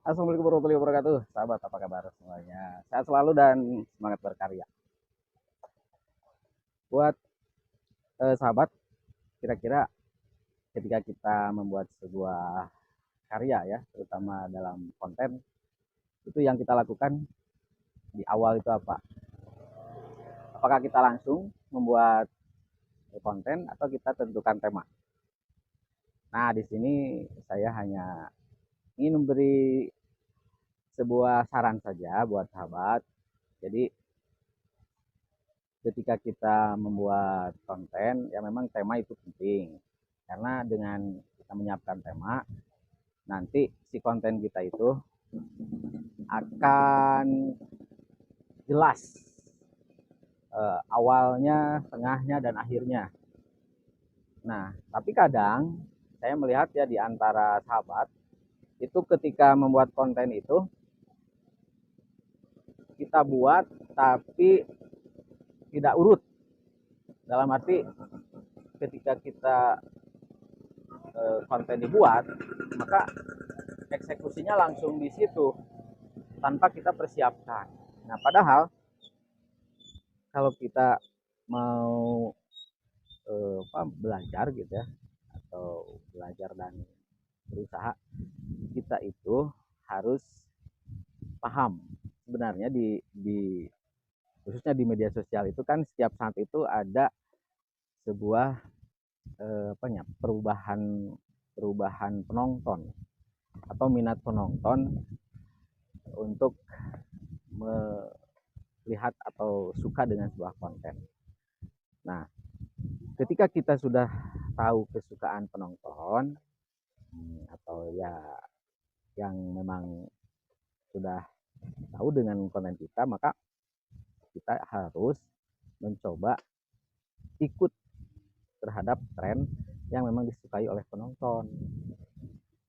Assalamualaikum warahmatullahi wabarakatuh. Sahabat, apa kabar semuanya? Sehat selalu dan semangat berkarya. Buat sahabat, kira-kira ketika kita membuat sebuah karya ya, terutama dalam konten, itu yang kita lakukan di awal itu apa? Apakah kita langsung membuat konten atau kita tentukan tema? Nah, di sini saya hanya ingin memberi sebuah saran saja buat sahabat. Jadi ketika kita membuat konten, ya memang tema itu penting. Karena dengan kita menyiapkan tema, nanti si konten kita itu akan jelas awalnya, tengahnya, dan akhirnya. Nah, tapi kadang saya melihat ya di antara sahabat, itu ketika membuat konten itu, kita buat tapi tidak urut. Dalam arti ketika kita konten dibuat, maka eksekusinya langsung di situ tanpa kita persiapkan. Nah, padahal kalau kita mau belajar gitu ya, atau belajar dan berusaha, kita itu harus paham sebenarnya di khususnya di media sosial itu kan setiap saat itu ada sebuah perubahan perubahan penonton atau minat penonton untuk melihat atau suka dengan sebuah konten. Nah, ketika kita sudah tahu kesukaan penonton atau ya yang memang sudah tahu dengan konten kita, maka kita harus mencoba ikut terhadap tren yang memang disukai oleh penonton.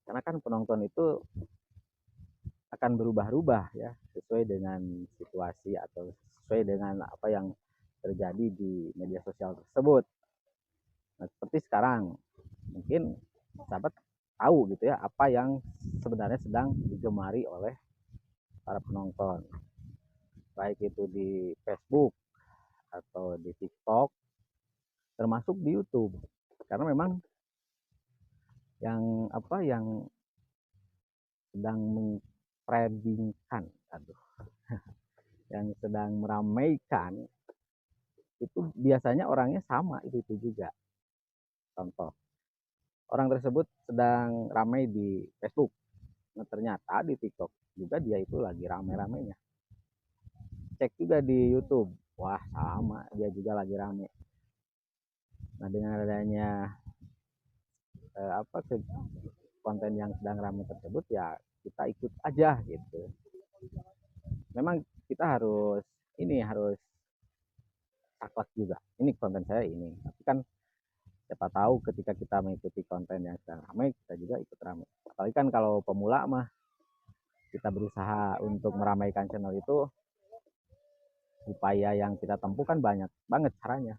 Karena kan penonton itu akan berubah-ubah ya sesuai dengan situasi atau sesuai dengan apa yang terjadi di media sosial tersebut. Nah, seperti sekarang mungkin sahabat tahu gitu ya apa yang sebenarnya sedang digemari oleh para penonton, baik itu di Facebook atau di TikTok, termasuk di YouTube. Karena memang yang sedang mengtrendingkan, aduh, yang sedang meramaikan itu biasanya orangnya sama itu juga. Contoh, orang tersebut sedang ramai di Facebook, nah ternyata di TikTok juga dia itu lagi rame-ramenya. Cek juga di YouTube, wah sama, dia juga lagi rame. Nah, dengan adanya apa konten yang sedang ramai tersebut, ya kita ikut aja gitu. Memang kita harus saklek juga. Ini konten saya ini, tapi kan siapa tahu ketika kita mengikuti konten yang sedang ramai, kita juga ikut ramai. Apalagi kan kalau pemula mah, kita berusaha untuk meramaikan channel itu, upaya yang kita tempuh kan banyak banget caranya.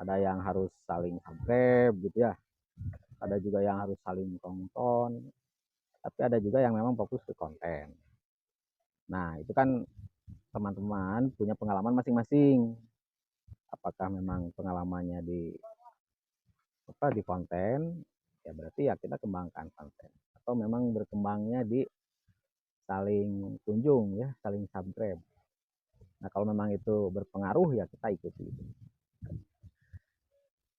Ada yang harus saling subscribe gitu ya, ada juga yang harus saling tonton, tapi ada juga yang memang fokus ke konten. Nah, itu kan teman-teman punya pengalaman masing-masing. Apakah memang pengalamannya di konten, ya berarti ya kita kembangkan konten. Atau memang berkembangnya di saling kunjung ya, saling subscribe. Nah, kalau memang itu berpengaruh ya kita ikuti.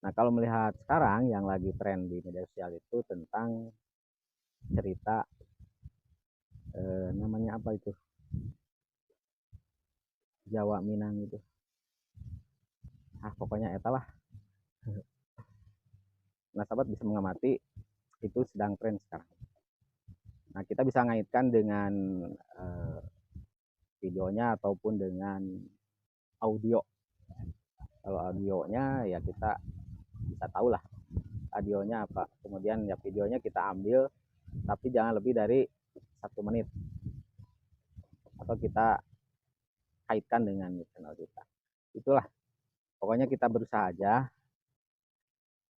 Nah, kalau melihat sekarang yang lagi tren di media sosial itu tentang cerita namanya apa itu? Jawa Minang itu. Ah, pokoknya etalah. Nah, sahabat bisa mengamati itu sedang tren sekarang. Nah, kita bisa ngaitkan dengan eh, videonya ataupun dengan audio. Kalau audionya ya kita bisa tahu lah audionya apa. Kemudian ya videonya kita ambil, tapi jangan lebih dari 1 menit. Atau kita kaitkan dengan channel kita. Itulah, pokoknya kita berusaha aja.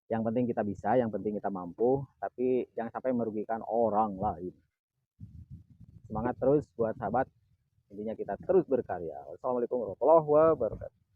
Yang penting kita bisa, yang penting kita mampu, tapi jangan sampai merugikan orang lain. semangat terus buat sahabat, intinya kita terus berkarya. Wassalamualaikum warahmatullahi wabarakatuh.